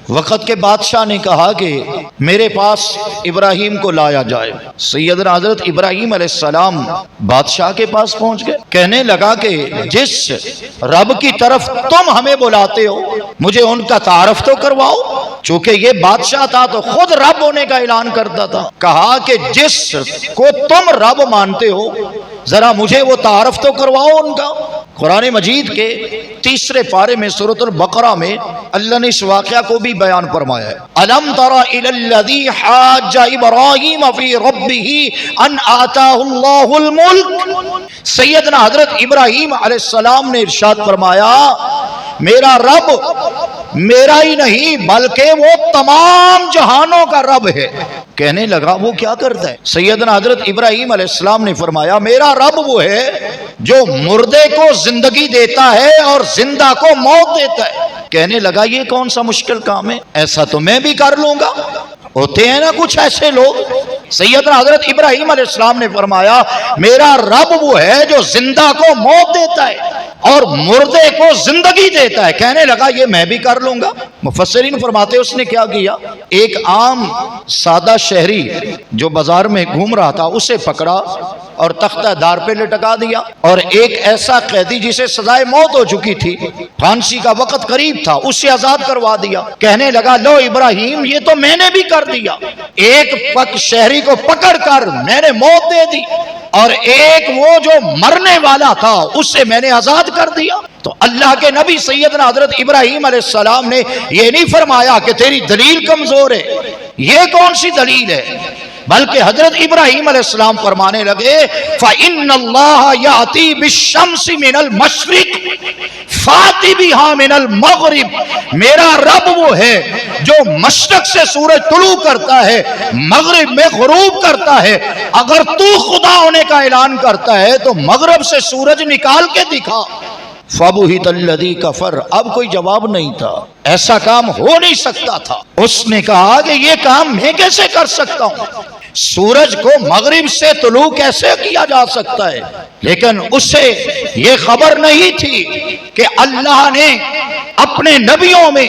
وقت کے بادشاہ نے کہا کہ میرے پاس ابراہیم کو لایا جائے۔ سیدنا حضرت ابراہیم علیہ السلام بادشاہ کے پاس پہنچ گئے، کہنے لگا کہ جس رب کی طرف تم ہمیں بلاتے ہو مجھے ان کا تعارف تو کرواؤ۔ چونکہ یہ بادشاہ تھا تو خود رب ہونے کا اعلان کرتا تھا۔ کہا کہ جس کو تم رب مانتے ہو ذرا مجھے وہ تعارف تو کرواؤ ان کا۔ قرآن مجید کے تیسرے پارے میں سورۃ البقرہ میں اللہ نے اس واقعہ کو بھی بیان فرمایا ہے۔ الم تر الی الذی حاج ابراہیم فی ربہ ان آتاہ اللہ الملک۔ سیدنا حضرت ابراہیم علیہ السلام نے ارشاد فرمایا میرا رب میرا ہی نہیں بلکہ وہ تمام جہانوں کا رب ہے۔ کہنے لگا وہ کیا کرتا ہے؟ سیدنا حضرت ابراہیم علیہ السلام نے فرمایا میرا رب وہ ہے جو مردے کو زندگی دیتا ہے اور زندہ کو موت دیتا ہے۔ کہنے لگا یہ کون سا مشکل کام ہے، ایسا تو میں بھی کر لوں گا۔ ہوتے ہیں نا کچھ ایسے لوگ۔ سیدنا حضرت ابراہیم علیہ السلام نے فرمایا میرا رب وہ ہے جو زندہ کو موت دیتا ہے اور مردے کو زندگی دیتا ہے۔ کہنے لگا یہ میں بھی کر لوں گا۔ مفسرین فرماتے اس نے کیا کیا، ایک عام سادہ شہری جو بازار میں گھوم رہا تھا اسے پکڑا اور تختہ دار پہ لٹکا دیا، اور ایک ایسا قیدی جسے سزائے موت ہو چکی تھی، پھانسی کا وقت قریب تھا، اسے آزاد کروا دیا۔ کہنے لگا لو ابراہیم یہ تو میں نے بھی کر دیا، ایک شہری کو پکڑ کر میں نے موت دے دی اور ایک وہ جو مرنے والا تھا اسے میں نے آزاد کر دیا۔ تو اللہ کے نبی سیدنا حضرت ابراہیم علیہ السلام نے یہ نہیں فرمایا کہ تیری دلیل کمزور ہے، یہ کون سی دلیل ہے، بلکہ حضرت ابراہیم علیہ السلام فرمانے لگے فَإِنَّ اللَّهَ يَأْتِي بِالشَّمْسِ مِنَ الْمَشْرِقِ فَأْتِ بِهَا مِنَ الْمَغْرِبِ۔ میرا رب وہ ہے جو مشرق سے سورج طلوع کرتا ہے مغرب میں غروب کرتا ہے، اگر تو خدا ہونے کا اعلان کرتا ہے تو مغرب سے سورج نکال کے دکھا۔ فَبُهِتَ الَّذِي كَفَرَ۔ اب کوئی جواب نہیں تھا، ایسا کام ہو نہیں سکتا تھا۔ اس نے کہا کہ یہ کام میں کیسے کر سکتا ہوں، سورج کو مغرب سے طلوع کیسے کیا جا سکتا ہے؟ لیکن اسے یہ خبر نہیں تھی کہ اللہ نے اپنے نبیوں میں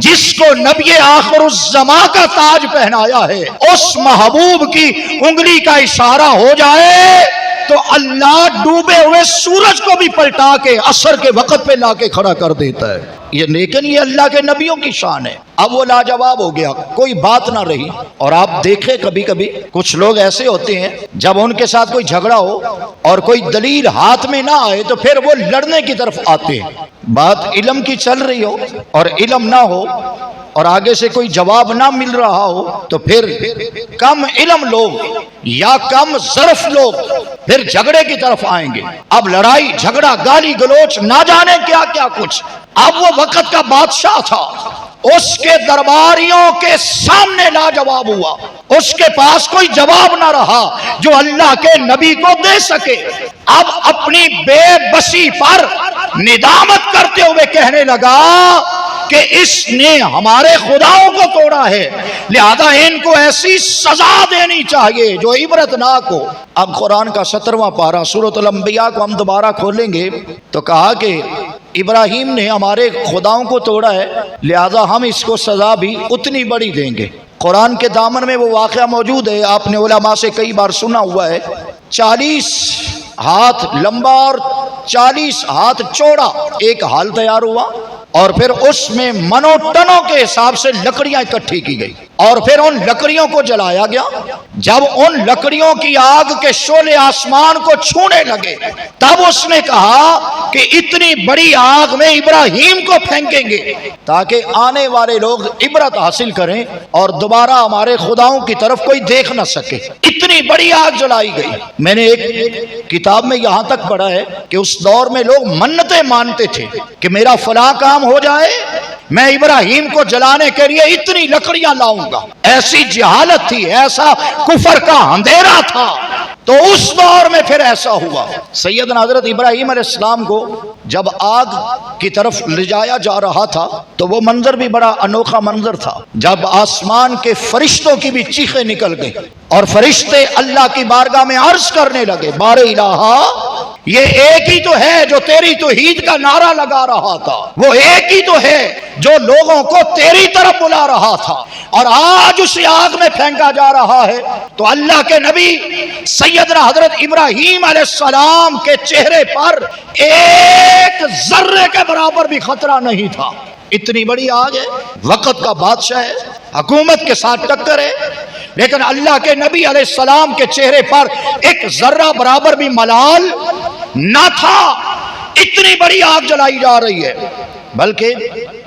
جس کو نبی آخر الزماں کا تاج پہنایا ہے اس محبوب کی انگلی کا اشارہ ہو جائے تو اللہ ڈوبے ہوئے سورج کو بھی پلٹا کے عصر کے وقت پہ لا کے کھڑا کر دیتا ہے۔ لیکن یہ اللہ کے نبیوں کی شان ہے۔ اب وہ لاجواب ہو گیا، کوئی بات نہ رہی۔ اور آپ دیکھیں کبھی کبھی کچھ لوگ ایسے ہوتے ہیں جب ان کے ساتھ کوئی جھگڑا ہو اور کوئی دلیل ہاتھ میں نہ آئے تو پھر وہ لڑنے کی طرف آتے ہیں۔ بات علم کی چل رہی ہو اور علم نہ ہو اور آگے سے کوئی جواب نہ مل رہا ہو تو پھر کم علم لوگ یا کم ظرف لوگ پھر جھگڑے کی طرف آئیں گے۔ اب لڑائی جھگڑا گالی گلوچ نہ جانے کیا کیا کچھ۔ اب وہ وقت کا بادشاہ تھا، اس کے درباریوں کے سامنے لاجواب ہوا، اس کے پاس کوئی جواب نہ رہا جو اللہ کے نبی کو دے سکے۔ اب اپنی بے بسی پر ندامت کرتے ہوئے کہنے لگا کہ اس نے ہمارے خداؤں کو توڑا ہے، لہذا ان کو ایسی سزا دینی چاہیے جو عبرتناک ہو۔ اب قرآن کا 17واں پارہ سورۃ الانبیاء کو ہم دوبارہ کھولیں گے تو کہا کہ ابراہیم نے ہمارے خداؤں کو توڑا ہے لہذا ہم اس کو سزا بھی اتنی بڑی دیں گے۔ قرآن کے دامن میں وہ واقعہ موجود ہے، آپ نے علماء سے کئی بار سنا ہوا ہے۔ 40 ہاتھ لمبا اور 40 ہاتھ چوڑا ایک ہال تیار ہوا اور پھر اس میں منو ٹنوں کے حساب سے لکڑیاں اکٹھی کی گئی اور پھر ان لکڑیوں کو جلایا گیا۔ جب ان لکڑیوں کی آگ کے شعلے آسمان کو چھونے لگے تب اس نے کہا کہ اتنی بڑی آگ میں ابراہیم کو پھینکیں گے تاکہ آنے والے لوگ عبرت حاصل کریں اور دوبارہ ہمارے خداؤں کی طرف کوئی دیکھ نہ سکے۔ اتنی بڑی آگ جلائی گئی۔ میں نے ایک کتاب میں یہاں تک پڑھا ہے کہ اس دور میں لوگ منتیں مانتے تھے کہ میرا فلاں کام ہو جائے میں ابراہیم کو جلانے کے لیے اتنی لکڑیاں لاؤں گا۔ ایسی جہالت تھی، ایسا کفر کا اندھیرا تھا، تو اس دور میں پھر ایسا ہوا۔ سیدنا حضرت ابراہیم علیہ السلام کو جب آگ کی طرف لے جایا جا رہا تھا تو وہ منظر بھی بڑا انوکھا منظر تھا، جب آسمان کے فرشتوں کی بھی چیخیں نکل گئی اور فرشتے اللہ کی بارگاہ میں عرض کرنے لگے بار الہ یہ ایک ہی تو ہے جو تیری توحید کا نعرہ لگا رہا تھا، وہ ایک ہی تو ہے جو لوگوں کو تیری طرف بلا رہا تھا، اور آج اس آگ میں پھینکا جا رہا ہے۔ تو اللہ کے نبی سیدنا حضرت ابراہیم علیہ السلام کے چہرے پر ایک ذرے کے برابر بھی خطرہ نہیں تھا۔ اتنی بڑی آگ ہے، وقت کا بادشاہ ہے، حکومت کے ساتھ ٹکر ہے، لیکن اللہ کے نبی علیہ السلام کے چہرے پر ایک ذرہ برابر بھی ملال نہ تھا۔ اتنی بڑی آگ جلائی جا رہی ہے، بلکہ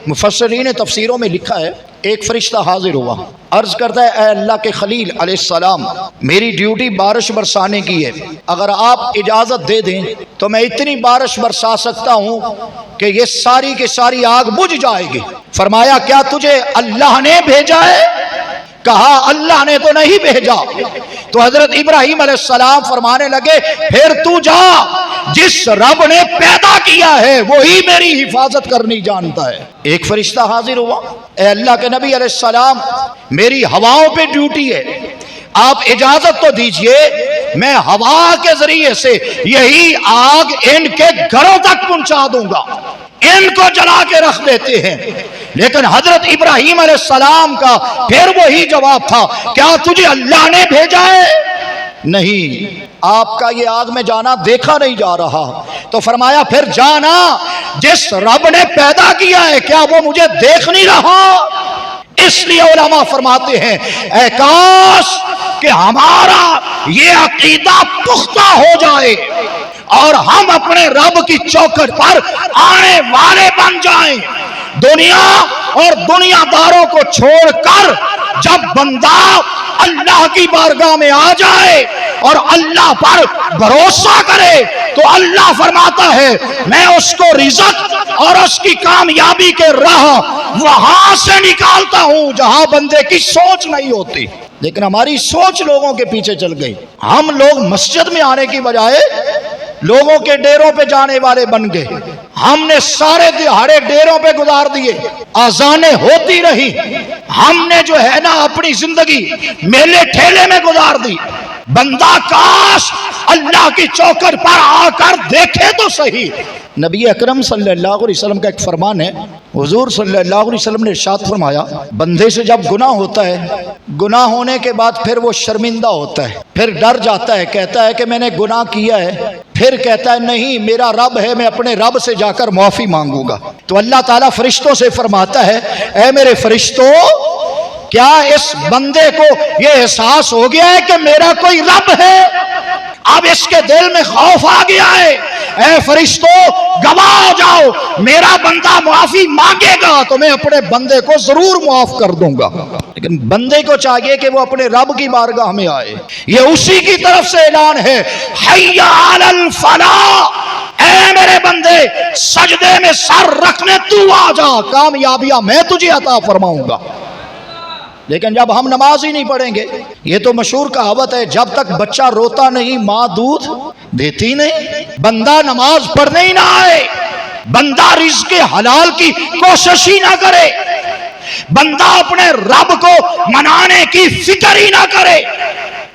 مفسرین تفسیروں میں لکھا ہے ایک فرشتہ حاضر ہوا، عرض کرتا ہے اے اللہ کے خلیل علیہ السلام، میری ڈیوٹی بارش برسانے کی ہے، اگر آپ اجازت دے دیں تو میں اتنی بارش برسا سکتا ہوں کہ یہ ساری کی ساری آگ بجھ جائے گی۔ فرمایا کیا تجھے اللہ نے بھیجا ہے؟ کہا اللہ نے تو نہیں بھیجا۔ تو حضرت ابراہیم علیہ السلام فرمانے لگے پھر تو جا، جس رب نے پیدا کیا ہے وہی میری حفاظت کرنی جانتا ہے۔ ایک فرشتہ حاضر ہوا، اے اللہ کے نبی علیہ السلام، میری ہواؤں پہ ڈیوٹی ہے، آپ اجازت تو دیجئے میں ہوا کے ذریعے سے یہی آگ ان کے گھروں تک پہنچا دوں گا، ان کو جلا کے رکھ دیتے ہیں۔ لیکن حضرت ابراہیم علیہ السلام کا پھر وہی جواب تھا، کیا تجھے اللہ نے بھیجا ہے؟ نہیں، آپ کا یہ آگ میں جانا دیکھا نہیں جا رہا۔ تو فرمایا پھر جانا، جس رب نے پیدا کیا ہے کیا وہ مجھے دیکھ نہیں رہا؟ اس لیے علماء فرماتے ہیں اے کاش کہ ہمارا یہ عقیدہ پختہ ہو جائے اور ہم اپنے رب کی چوکھٹ پر آنے والے بن جائیں۔ دنیا اور دنیا داروں کو چھوڑ کر جب بندہ اللہ کی بارگاہ میں آ جائے اور اللہ پر بھروسہ کرے تو اللہ فرماتا ہے میں اس کو رزق اور اس کی کامیابی کے راہ وہاں سے نکالتا ہوں جہاں بندے کی سوچ نہیں ہوتی۔ لیکن ہماری سوچ لوگوں کے پیچھے چل گئی، ہم لوگ مسجد میں آنے کی بجائے لوگوں کے ڈیروں پہ جانے والے بن گئے، ہم نے سارے دہاڑے ڈیروں پہ گزار دیے، اذانیں ہوتی رہی، ہم نے جو ہے نا اپنی زندگی میلے ٹھیلے میں گزار دی۔ بندہ کاش اللہ کی چوکھٹ پر آ کر دیکھے تو صحیح۔ نبی اکرم صلی اللہ علیہ وسلم کا ایک فرمان ہے، حضور صلی اللہ علیہ وسلم نے ارشاد فرمایا بندے سے جب گناہ ہوتا ہے، گناہ ہونے کے بعد پھر وہ شرمندہ ہوتا ہے، پھر ڈر جاتا ہے، کہتا ہے کہ میں نے گناہ کیا ہے، پھر کہتا ہے نہیں میرا رب ہے، میں اپنے رب سے جا کر معافی مانگوں گا۔ تو اللہ تعالیٰ فرشتوں سے فرماتا ہے اے میرے فرشتوں، کیا اس بندے کو یہ احساس ہو گیا ہے کہ میرا کوئی رب ہے؟ اب اس کے دل میں خوف آ گیا ہے، اے فرشتوں گواہ ہو جاؤ، میرا بندہ معافی مانگے گا تو میں اپنے بندے کو ضرور معاف کر دوں گا۔ لیکن بندے کو چاہیے کہ وہ اپنے رب کی بارگاہ میں آئے، یہ اسی کی طرف سے اعلان ہے حی علی الفلاح، اے میرے بندے سجدے میں سر رکھنے تو آ جا، کامیابیاں میں تجھے عطا فرماؤں گا۔ لیکن جب ہم نماز ہی نہیں پڑھیں گے، یہ تو مشہور کہاوت ہے جب تک بچہ روتا نہیں ماں دودھ دیتی نہیں۔ بندہ نماز پڑھنے ہی نہ آئے، بندہ رزق حلال کی کوشش ہی نہ کرے، بندہ اپنے رب کو منانے کی فکر ہی نہ کرے۔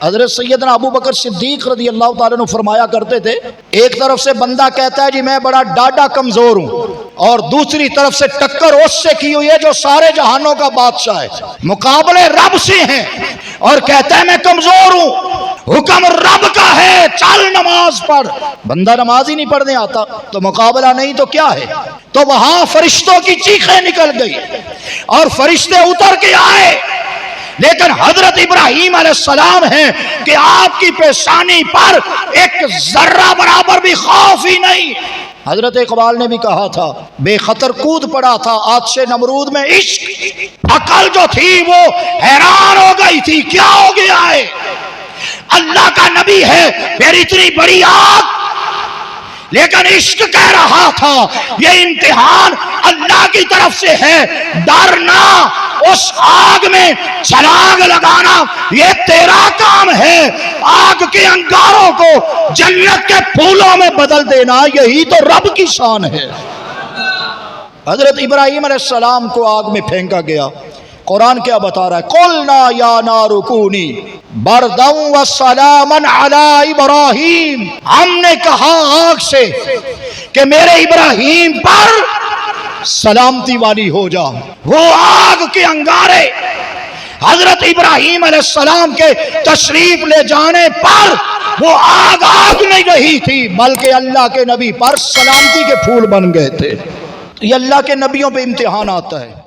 حضرت سیدنا ابو بکر صدیق رضی اللہ تعالیٰ عنہ فرمایا کرتے تھے ایک طرف سے بندہ کہتا ہے جی میں بڑا ڈاڈا کمزور ہوں، اور دوسری طرف سے ٹکر اس سے کی ہوئی ہے جو سارے جہانوں کا بادشاہ ہے، مقابلے رب سے ہیں، اور کہتا ہے میں کمزور ہوں، حکم رب کا ہے چل نماز پڑھ۔ بندہ نماز ہی نہیں پڑھنے آتا تو مقابلہ نہیں تو کیا ہے؟ تو وہاں فرشتوں کی چیخیں نکل گئی اور فرشتے اتر کے آئے، لیکن حضرت ابراہیم علیہ السلام ہیں کہ آپ کی پیشانی پر ایک ذرہ برابر بھی خوف ہی نہیں۔ حضرت اقبال نے بھی کہا تھا بے خطر کود پڑا تھا آتش نمرود میں عشق، عقل جو تھی وہ حیران ہو گئی تھی کیا ہو گیا ہے؟ اللہ کا نبی ہے پھر اتنی بڑی آگ، لیکن عشق کہہ رہا تھا یہ امتحان اللہ کی طرف سے ہے، ڈرنا اس آگ میں چھلانگ لگانا یہ تیرا کام ہے، آگ کے انگاروں کو جنت کے پھولوں میں بدل دینا یہی تو رب کی شان ہے۔ حضرت ابراہیم علیہ السلام کو آگ میں پھینکا گیا، قرآن کیا بتا رہا ہے؟ قلنا یا نار کونی بردا وسلاما علی ابراہیم، ہم نے کہا آگ سے کہ میرے ابراہیم پر سلامتی والی ہو جا۔ وہ آگ کے انگارے حضرت ابراہیم علیہ السلام کے تشریف لے جانے پر وہ آگ نہیں رہی تھی، بلکہ اللہ کے نبی پر سلامتی کے پھول بن گئے تھے۔ یہ اللہ کے نبیوں پہ امتحان آتا ہے۔